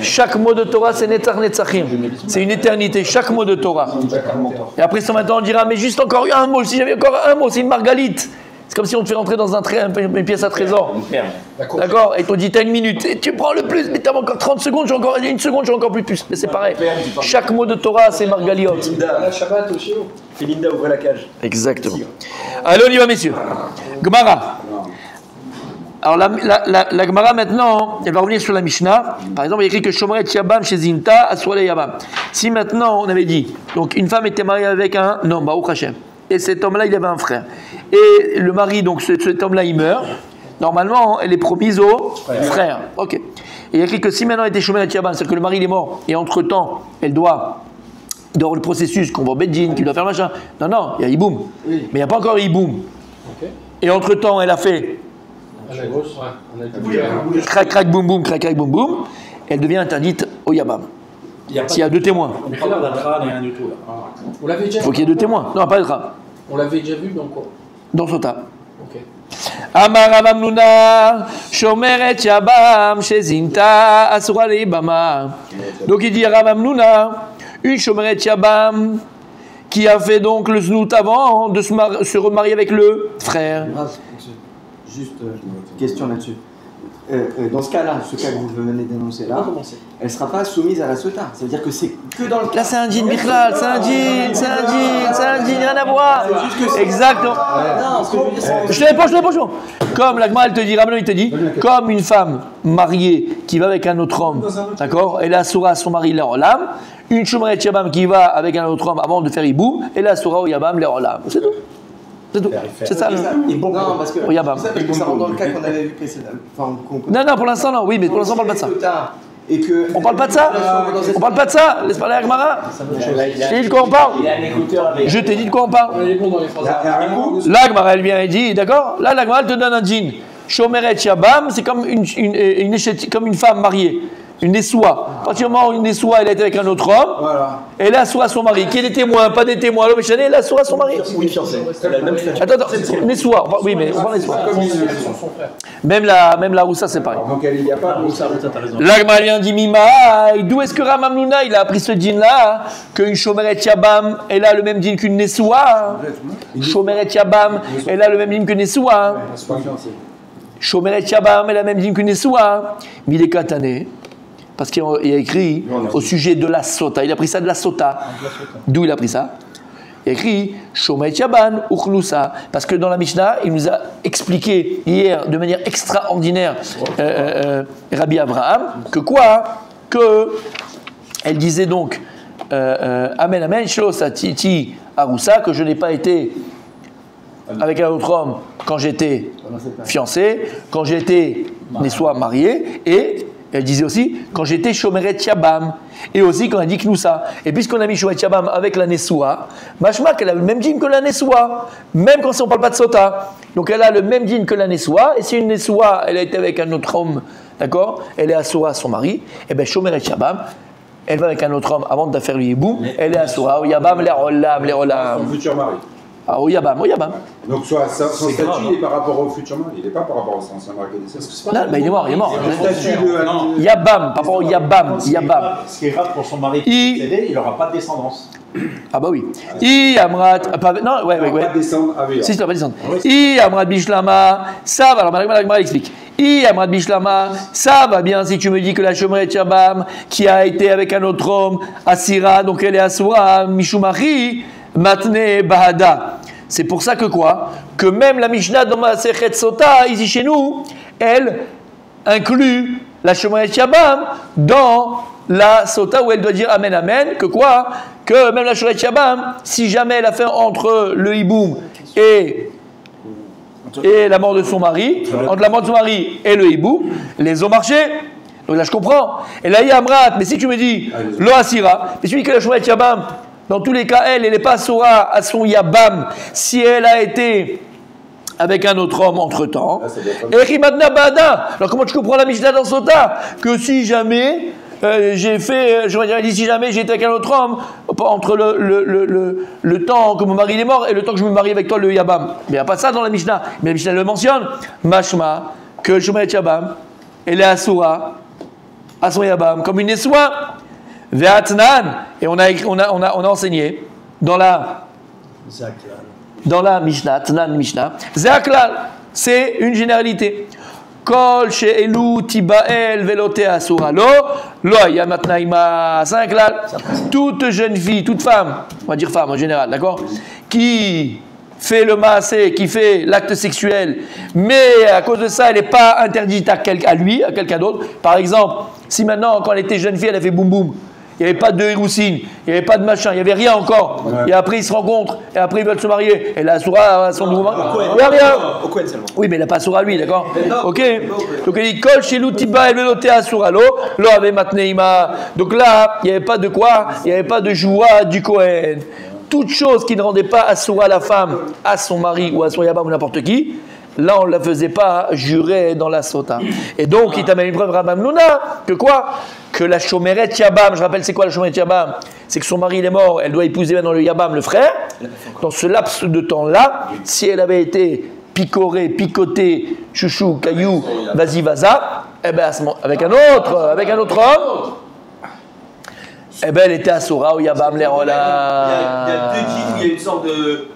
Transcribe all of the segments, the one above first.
Chaque mot de Torah, c'est Netzach Netzachim. C'est une éternité, chaque mot de Torah. Et après, ce matin, on dira, mais juste encore un mot, si j'avais encore un mot, c'est une margalite. C'est comme si on te fait rentrer dans une pièce à trésor. D'accord? Et on dit, t'as une minute. Et tu prends le plus, mais t'as encore 30 secondes, j'ai encore une seconde, j'ai encore plus. Mais c'est pareil. Chaque mot de Torah, c'est margaliot. La Shabbat au Shiloh. Et Linda ouvre la cage. Exactement. Allez, on y va, messieurs. Gemara. Alors, la Gemara, maintenant, elle va revenir sur la Mishnah. Par exemple, il y a écrit que Shomeret Yabam chez Zinta, Asura Yabam. Si maintenant, on avait dit, donc une femme était mariée avec un homme, Baruch Hashem, et cet homme-là, il avait un frère. Et le mari, donc cet homme-là, il meurt. Normalement, elle est promise au frère. Ok. Et il y a écrit que si maintenant elle était Shomeret Yabam, c'est-à-dire que le mari, il est mort, et entre-temps, elle doit dans le processus qu'on va au Beddin, qu'il doit faire machin. Non, il y a Iboum. Oui. Mais il n'y a pas encore Iboum. Okay. Et entre-temps, elle a fait crac, crac, boum, boum, crac, crac, boum, boum. Elle devient interdite au Yabam. S'il y a deux témoins. Il faut qu'il y ait deux témoins. Non, pas d'Atra. On l'avait déjà vu dans quoi? Dans Sota. Ok. Amar Rav Nuna, Shomeret Yabam, Shezinta, Asura Leibama. Donc il dit Rav Nuna, une Shomeret Yabam qui a fait donc le znout avant de se remarier avec le frère. Juste une question là-dessus. Dans ce cas-là, ce cas que vous venez d'énoncer là, elle ne sera pas soumise à la sota. Ça veut dire que c'est que dans le cas. Là, c'est un djinn Bichlal, c'est un djinn, rien à voir. Exactement. Je te réponds. Comme la Gemara, elle te dit, Rabbeinu, il te dit, comme une femme mariée qui va avec un autre homme, d'accord, elle a soura à son mari, l'Olam, une Shomeret Yabam qui va avec un autre homme avant de faire Iboum, elle a soura au Yabam, l'Olam. C'est tout. C'est tout. C'est ça. Non, parce que ça rentre dans le cas qu'on avait vu précédemment. Non, pour l'instant, non. Oui, mais pour l'instant, on parle pas de ça. On parle pas de ça. On parle pas de ça. Laisse parler à Gemara. Je t'ai dit de quoi on parle. Je t'ai dit de quoi on parle. Là, Gemara, elle vient et dit, d'accord. Là, la Gemara, elle te donne un djinn. Shomeret Yabam, c'est comme une femme mariée. Une Nessoua. À partir du moment où une Nessoua, elle a été avec un autre homme, voilà. Elle a soura son mari. Qui est des témoins, pas des témoins. Alors, elle a soura son mari. Attends, Nessoua. Oui, mais on parle Nessoua. Même la Roussa, c'est pareil. Donc il n'y a pas Roussa, t'as raison. L'Agmalien dit Mima, d'où est-ce que Ramam Nouna, il a appris ce djinn-là, qu'une Shomeret Yabam, elle a le même djinn qu'une Nessoua. Shomeret Yabam, elle a le même djinn qu'une Nessoua. Shomeret Yabam, elle a le même djinn qu'une Nessoua. Mais il est katané. Parce qu'il a écrit au sujet de la sota. Il a pris ça de la sota. D'où il a pris ça? Il a écrit Shomeret Yaban Uchlusa. Parce que dans la Mishnah, il nous a expliqué hier de manière extraordinaire Rabbi Abraham que quoi? Que elle disait donc Amen, Amen, Shlosa Titi Aroussa, que je n'ai pas été avec un autre homme quand j'étais fiancé, quand j'étais Nessoua marié, et elle disait aussi quand j'étais Shomeret Yabam, et aussi quand elle dit Knoussa. Et puisqu'on a mis Shomeret Yabam avec la Nessoua, Mashma qu'elle a le même djinn que la Nessoua, même quand on ne parle pas de Sota. Donc elle a le même djinn que la Nessoua, et si une Nessoua, elle a été avec un autre homme, d'accord, elle est assoura à son mari, et bien Shomeret Yabam, elle va avec un autre homme avant de faire lui boum, elle est assoura au Yabam, les Rolam. Son futur mari. Ah, au Yabam. Donc son statut, il est par rapport au futur mari, il n'est pas par rapport à son ancien mari. Non, mais il est mort. Le statut de Yabam, par rapport au Yabam. Ce qui est grave pour son mari qui est décédé, il n'aura pas de descendance. Ah bah oui. Amrat. Non, ouais. Pas descendre. Ah oui. Si, tu ne vas pas descendre. Amrat Bishlama. Ça va. Alors, Marie explique. Amrat Bishlama. Ça va bien si tu me dis que la Shomeret Yabam, qui a été avec un autre homme, Asira, donc elle est Asura, Mishumari. Matne Bahada. C'est pour ça que quoi? Que même la Mishnah dans ma Sechet Sota, ici chez nous, elle inclut la Shomeret Yabam dans la Sota où elle doit dire Amen, Amen. Que quoi? Que même la Shomeret Yabam, si jamais elle a fait entre le Hiboum et la mort de son mari, entre la mort de son mari et le Hiboum, les ont marché. Donc là je comprends. Et là il y a Amrat, mais si tu me dis Lo Asira, mais tu me dis que la Shomeret Yabam, dans tous les cas, elle n'est pas Sora à son Yabam si elle a été avec un autre homme entre-temps. Et Rimadna Bada. Alors comment tu comprends la Mishnah dans Sota? Que si jamais j'ai fait, j'aurais dit si jamais j'ai été avec un autre homme, entre le temps que mon mari est mort et le temps que je me marie avec toi, le Yabam. Mais il n'y a pas ça dans la Mishnah. Mais la Mishnah le mentionne. Mashma, que Shomeret Yabam, elle est Asura à son Yabam, comme une Nessoua. Ve'atnan, et on a enseigné dans la Mishnah, Tnan Mishnah, Zeaklal, c'est une généralité. Kol she'elu tibael velote asura lo ya matnaima, c'est un klal. Toute jeune fille, toute femme, on va dire femme en général, d'accord, qui fait le maasé, qui fait l'acte sexuel, mais à cause de ça, elle n'est pas interdite à quelqu'un d'autre. Par exemple, si maintenant, quand elle était jeune fille, elle a fait boum boum, il n'y avait pas de héroussine, il n'y avait pas de machin, il n'y avait rien encore. Ouais. Et après, ils se rencontrent, et après, ils veulent se marier. Et là, Asura, son nouveau mari. Il n'y a rien. Oui, mais il n'a pas Asura, lui, d'accord. Ok. Donc, il dit Kol chez l'Outiba et Veloté Asura, lo avait Matneima. Donc là, il n'y avait pas de quoi? Il n'y avait pas de joie du Kohen. Toute chose qui ne rendait pas Asura la femme à son mari ou à son Yabam ou n'importe qui, là, on ne la faisait pas jurer dans la sota. Et donc, il t'amène une preuve, Rabban Nouna, que quoi? Que la chomeret Yabam, je rappelle, c'est quoi la chomeret Yabam? C'est que son mari, il est mort, elle doit épouser maintenant le Yabam, le frère. Dans ce laps de temps-là, si elle avait été picorée, picotée, chouchou, caillou, vas-y, vaza, eh ben, avec un autre homme, eh ben, elle était à Sora ou Yabam, les rola. Il y a deux dînes où il y a une sorte de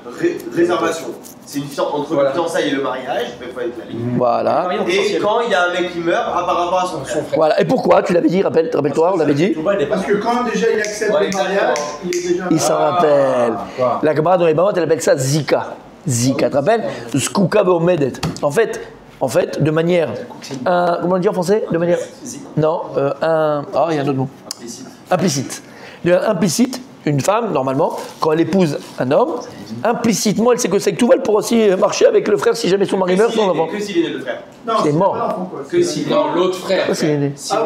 réservation. C'est une sorte entre le fiançailles et le mariage, il faut être la ligne. Voilà. Et quand il y a un mec qui meurt, par rapport à son frère. Voilà. Et pourquoi? Tu l'avais dit, rappelle-toi, on l'avait dit. Parce que quand déjà il accepte le mariage, il est déjà. Il s'en rappelle. La camarade dans les mamans, elle appelle ça Zika. Zika, tu te rappelles? Skouka Beomedet. En fait, de manière. Comment on dit en français? De manière. Non, il y a un autre mot. Implicite. De manière implicite. Une femme, normalement, quand elle épouse un homme, implicitement, elle sait que c'est que tout va pour aussi marcher avec le frère si jamais son mari meurt, son enfant. Que s'il est né, le frère. C'est mort. Que si l'autre frère. Ah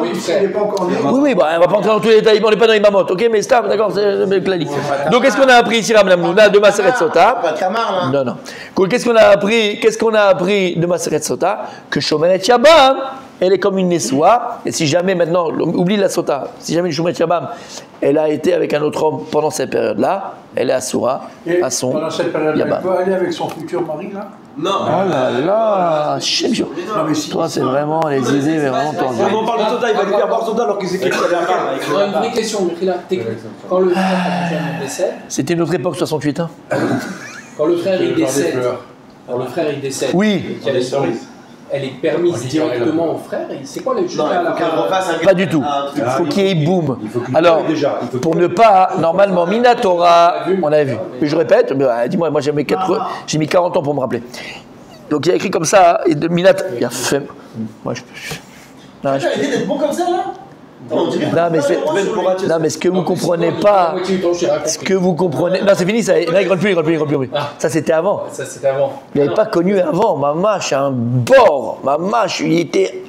oui, s'il n'est pas encore né. Oui, bah, on va pas entrer dans tous les détails, on n'est pas dans les mamottes, ok, mais c'est d'accord, c'est classique. Donc, qu'est-ce qu'on a appris ici, Ramlamnouna, de Maseret Sota? Pas Tamar, là. Non. Qu'est-ce qu'on a appris de Maseret Sota? Que Shomeret Yabam, elle est comme une Nessoua, et si jamais maintenant, oublie la Sota, si jamais une Shomeret Yabam, elle a été avec un autre homme pendant cette période-là, elle est Asura, à son pendant cette période, elle peut aller avec son futur mari, là? Non. Oh là là, toi c'est vraiment les idées, mais vraiment tendues. On parle de Sota, il va lui faire boire Sota alors qu'il sait qu'il est une vraie question, Michila. Quand le frère décède. C'était une autre époque, 68 ans. Quand le frère il décède. Oui. Elle est permise directement au frère. C'est quoi les choses à la fin? Pas du tout. Il faut qu'il y ait boum. Alors, pour ne pas, normalement, Minatora, on l'avait vu. Mais je répète, dis-moi, moi j'ai mis 40 ans pour me rappeler. Donc il a écrit comme ça, et de Minat, il a fait. Moi je peux. Il a d'être bon comme ça là? Non mais ce que vous comprenez pas, non c'est fini ça, là il ne plus. Ça c'était avant. Il n'avait pas connu avant, ma mâche un bord, il était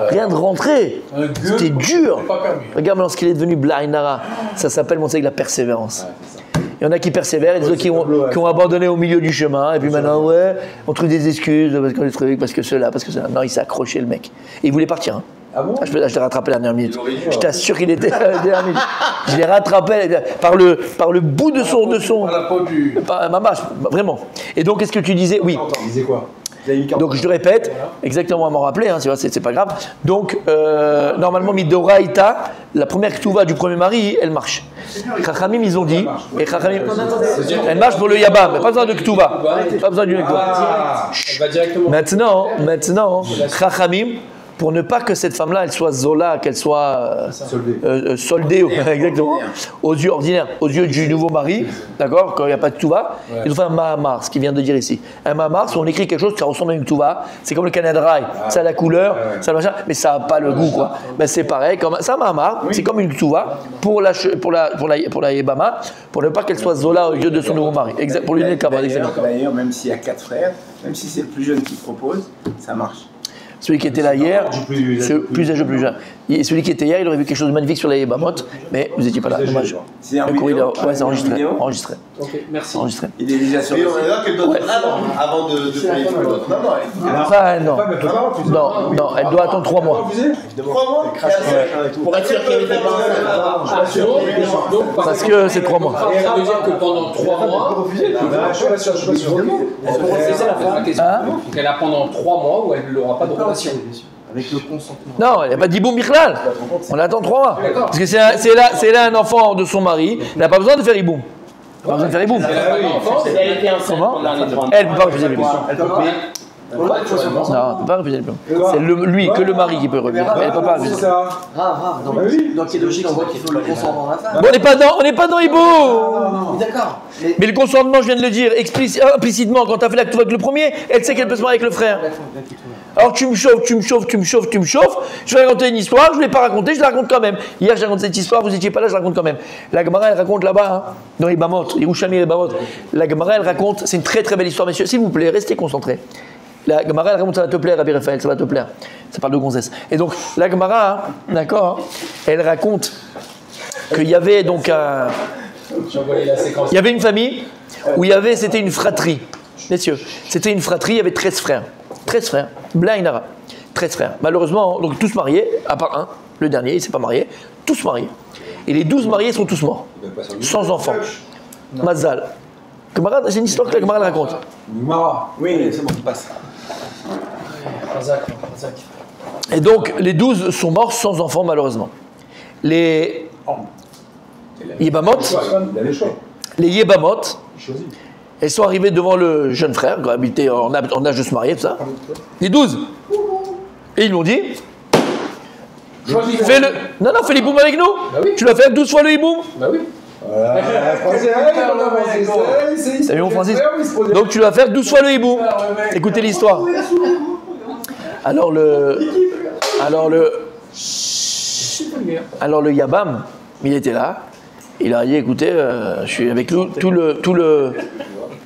rien de rentrer, c'était dur. Regarde maintenant ce qu'il est devenu Blainara, ça s'appelle mon la persévérance. Il y en a qui persévèrent et des autres qui ont abandonné au milieu du chemin. Et puis maintenant, on trouve des excuses parce que cela. Non, il s'est accroché le mec. Et il voulait partir. Hein. Ah bon? Je l'ai rattrapé la dernière minute. Je t'assure qu'il était la dernière minute. Je l'ai rattrapé par le bout de son. Par la peau du. Par ma mâche, vraiment. Et donc, qu'est-ce que tu disais? Oui. Tu disais quoi? Donc je te répète, exactement à m'en rappeler, hein, c'est pas grave. Donc normalement Midoraïta, la première Ktuva du premier mari, elle marche. Chachamim ils ont dit, et Chachamim, elle marche pour le Yabam, mais pas besoin de Ktuva, pas besoin d'une Ktuva. Maintenant, Chachamim, pour ne pas que cette femme-là, elle soit zola, qu'elle soit soldée, exactement, aux yeux ordinaires, aux yeux du nouveau mari, d'accord, quand il n'y a pas de tuva, ils ont fait un mahamar, ce qu'il vient de dire ici. Un mahamar, si on écrit quelque chose qui ressemble à une tuva, c'est comme le canadrai, ça a la couleur, ça a le machin, mais ça n'a pas le goût, quoi. Ben, c'est pareil, c'est un mahamar, c'est comme une tuva pour la yébama, pour ne pas qu'elle soit zola aux yeux de son nouveau mari. Pour lui donner le cabane. D'ailleurs, même s'il y a 4 frères, même si c'est le plus jeune qui propose, ça marche. Celui qui était là hier, plus âgé, plus jeune. Celui qui était hier, il aurait vu quelque chose de magnifique sur la Yébamot, mais vous n'étiez pas là. Dommage. C'est un vidéo. Ouais, c'est enregistré. Ok, merci. Enregistré. Il est déjà sur. Et on est là qu'elle doit avant de faire les photos. Non, elle doit attendre 3 mois. 3 mois? Pour être sûr qu'elle était pas. Parce que c'est 3 mois. Ça veut dire que pendant 3 mois, elle a pendant 3 mois où elle n'aura pas de relation. Avec le consentement. Non, il n'y a pas d'Iboum Bichlal. On attend 3 mois. Parce que c'est là un enfant de son mari, il n'a pas besoin de faire Iboum. Il n'a pas besoin de faire Iboum. Comment? Elle ne peut pas refuser l'Iboum. Non, elle ne peut pas refuser l'Iboum. C'est lui, que le mari qui peut refuser. Elle ne peut pas refuser. Rare. Dans quelle logique on voit qu'il faut le consentement de la femme. Bon, on n'est pas dans Iboum. D'accord. Mais le consentement, je viens de le dire, implicitement, quand tu as fait l'acte avec le premier, elle sait qu'elle peut se marier avec le frère. Alors tu me chauffes, je vais raconter une histoire, je ne l'ai pas racontée, je la raconte quand même. Hier j'ai raconté cette histoire, vous n'étiez pas là, je la raconte quand même. La Gemara elle raconte là-bas, dans les Bamot, les Rouchami et les Bamot. La Gemara elle raconte, c'est une très très belle histoire, messieurs, s'il vous plaît, restez concentrés. La Gemara elle raconte, ça va te plaire, Rabbi Raphaël, ça va te plaire. Ça parle de gonzesse. Et donc la Gemara, d'accord, elle raconte qu'il y avait donc il y avait une famille où c'était une fratrie. Messieurs, c'était une fratrie, il y avait 13 frères. 13 frères, Blainara, 13 frères. Malheureusement, donc tous mariés, à part un, le dernier, il ne s'est pas marié, tous mariés. Et les 12 mariés sont tous morts, sans enfants. Mazal. C'est une histoire que la Gemara raconte. Oui, c'est bon, passe. Et donc, les 12 sont morts sans enfants, malheureusement. Les Yébamot, elles sont arrivées devant le jeune frère, qui habitait en âge de se marier, tout ça. Les 12. Et ils lui ont dit, fais-le. Non, fais l'hiboum avec nous. Bah oui. Tu vas faire 12 fois le hiboum. Bah oui. T'as vu mon Francis? Donc tu vas faire 12 fois le hiboum. Écoutez l'histoire. Alors le Yabam, il était là. Il a dit, écoutez, je suis avec tout le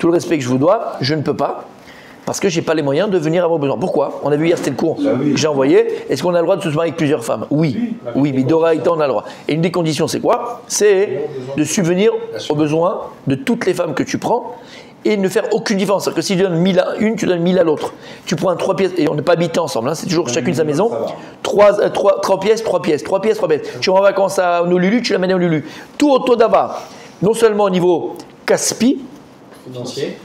respect que je vous dois, je ne peux pas, parce que je n'ai pas les moyens de venir à vos besoins. Pourquoi? On a vu hier, c'était le cours que j'ai envoyé. Est-ce qu'on a le droit de se marier avec plusieurs femmes? Oui, mais d'Oraïta, on a le droit. Et une des conditions, c'est quoi? C'est de subvenir aux besoins de toutes les femmes que tu prends et ne faire aucune différence. C'est-à-dire que si tu donnes 1000 à une, tu donnes 1000 à l'autre. Tu prends 3 pièces, et on n'est pas habité ensemble, hein, c'est toujours chacune sa maison. 3 pièces. Tu vas en vacances à Honolulu, tu l'amènes à Honolulu. Tout autour d'abord, non seulement au niveau Caspi, financier,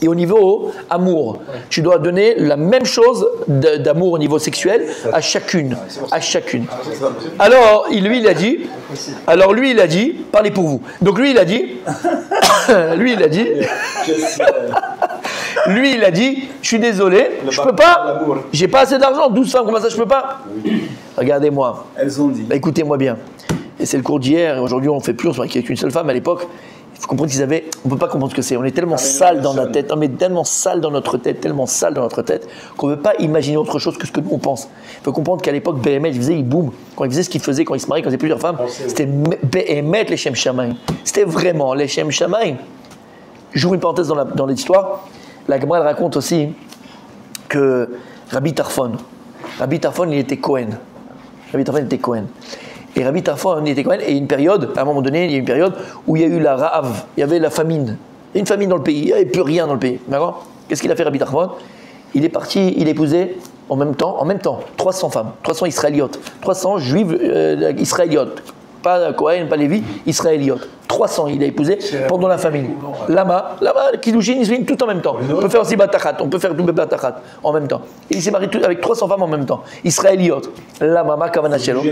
et au niveau amour. Ouais. Tu dois donner la même chose d'amour au niveau sexuel à chacune. Alors, lui, il a dit, parlez pour vous. Donc lui, il a dit, je suis désolé, je peux pas, j'ai pas assez d'argent, 12 femmes, comment ça je peux pas? Regardez-moi. Elles ont dit. Bah, écoutez-moi bien. Et c'est le cours d'hier, aujourd'hui on ne fait plus, on se marie avec une seule femme à l'époque. Il faut comprendre qu'ils avaient. On ne peut pas comprendre ce que c'est. On est tellement sale dans notre tête. On est tellement sale dans notre tête, qu'on ne peut pas imaginer autre chose que ce que nous on pense. Il faut comprendre qu'à l'époque, Béhémet, il faisait Iboum. Quand il faisait ce qu'il faisait, quand il se mariait, quand il y avait plusieurs femmes, c'était Béhémet les Shem Shamaim. C'était vraiment les Shem Shamaim. J'ouvre une parenthèse dans l'histoire. La Gemara raconte aussi que Rabbi Tarfon, il était Cohen. Et Rabbi Tarfon était Cohen, et à un moment donné, il y a une période où il y a eu la Ra'av, il y avait la famine. Il y a une famine dans le pays, il n'y avait plus rien dans le pays. D'accord? Qu'est-ce qu'il a fait Rabbi Tarfon? Il est parti, il a épousé en même temps, 300 femmes, 300 israéliotes, 300 juives israéliotes. Pas Cohen, pas Lévi, israéliotes. 300 il a épousé pendant la famine. Lama, Kiddushin, Nisrin, tout en même temps. On peut faire aussi Batachat, on peut faire double Batachat en même temps. Et il s'est marié avec 300 femmes en même temps. Israéliotes. Lama, ma Kavanachelo.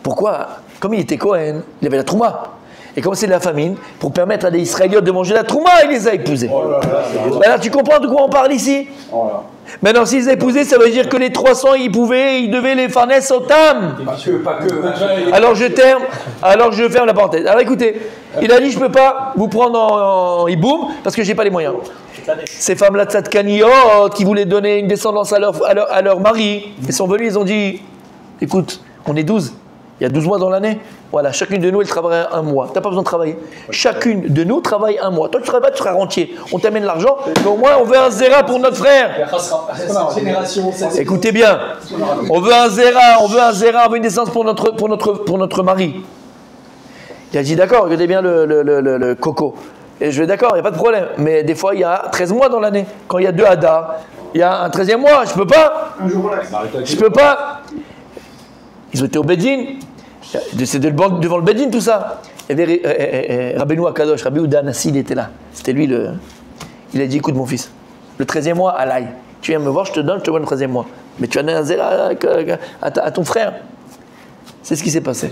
Pourquoi? Comme il était Cohen, il avait la Trouma. Et comme c'est de la famine, pour permettre à des Israéliotes de manger la Trouma, il les a épousés. Alors tu comprends de quoi on parle ici? Maintenant, s'ils les épousaient, ça veut dire que les 300, ils devaient les farnes au tam. Pas que. Alors je ferme la parenthèse. Alors écoutez, il a dit, je ne peux pas vous prendre en hiboum parce que je n'ai pas les moyens. Ces femmes-là, tzadkaniyot, qui voulaient donner une descendance à leur mari, ils sont venus, ils ont dit, écoute, on est 12. Il y a 12 mois dans l'année. Voilà, chacune de nous, elle travaille un mois. Tu n'as pas besoin de travailler. Chacune de nous travaille un mois. Toi, tu ne travailles pas, tu seras rentier. On t'amène l'argent, mais au moins, on veut un zéra pour notre frère. Écoutez bien. On veut un zéra, on veut une naissance pour notre mari. Il a dit, d'accord, regardez bien le coco. Et je vais d'accord, il n'y a pas de problème. Mais des fois, il y a 13 mois dans l'année. Quand il y a 2 Hadar, il y a un 13e mois. Je ne peux pas. Je ne peux pas. Ils ont été au Bedin, c'était devant le Bedin tout ça. Il y avait Rabbeinu Akadosh, Rabbi Ouda Nassi, il était là. C'était lui il a dit, écoute mon fils, le 13e mois, à l'ail, tu viens me voir, je te donne le 13e mois. Mais tu as donné un zéra à ton frère. C'est ce qui s'est passé.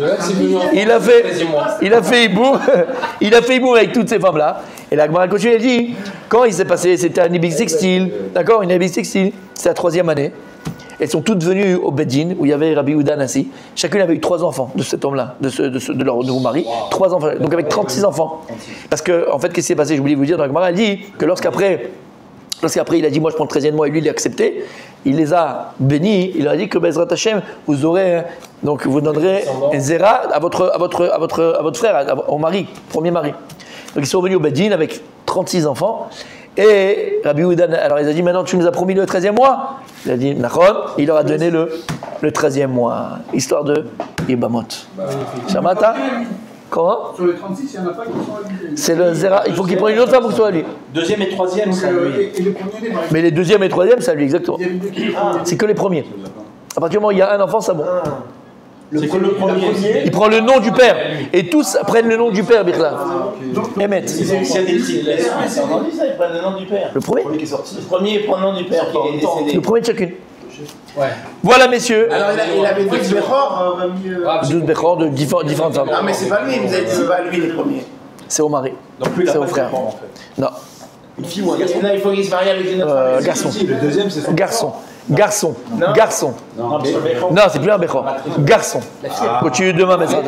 Il a fait hiboum avec toutes ces femmes-là. Et la Gemara continue, elle dit, quand il s'est passé, c'était un Ibis textile, d'accord, une Ibis textile, c'est la 3e année. Elles sont toutes venues au Beddin, où il y avait Rabbi Yehuda Nassi. Chacune avait eu 3 enfants de cet homme-là, de leur nouveau mari. 3 enfants, donc avec 36 enfants. Parce que, en fait, qu'est-ce qui s'est passé? Je voulais vous dire, dans la Gemara, elle dit que lorsqu'après il a dit, moi je prends le 13e mois, et lui il a accepté, il les a bénis, il a dit que Bezrat Hashem, vous aurez, donc vous donnerez un zéra à votre frère, au mari, premier mari. Donc ils sont venus au Beddin avec 36 enfants. Et Rabbi Yehuda, alors il a dit, maintenant tu nous as promis le 13e mois. Il a dit, Nachon, il leur a donné le 13e mois. Histoire de Ibamot. Shamata? Comment? Sur les 36, il n'y en a pas qui sont habillés. C'est le zéra, il faut qu'il prenne une autre femme pour que ce soit lui. 2e et 3e, c'est lui. Et les premiers, les Mais les 2e et 3e, c'est lui, exactement. C'est que les premiers. À partir du moment où il y a un enfant, c'est bon. C'est que le premier. Il prend le nom du père. Et tous prennent le nom du père, Birla. Emmet. S'il y a des petites blessures, c'est entendu ça, ils prennent le nom du père. Le premier? Qui est sorti. Le premier, il prend le nom du père qui est décédé. Le premier de chacune. Ouais. Voilà, messieurs. Alors il avait 12 Bechor. 12 Bechor de différentes femmes. Ah mais c'est pas lui, vous avez dit c'est pas lui les premiers. C'est au mari. Donc lui, il a C'est pas au de frère. enfant, en fait. Non. Une fille ou un garçon? Il faut qu'il se marie avec une autre femme. Garçon. Le deuxième, c'est son Garçon. Garçon. Garçon. Non, mais Non, c'est plus un Bechor. Garçon. Continue demain, mais ça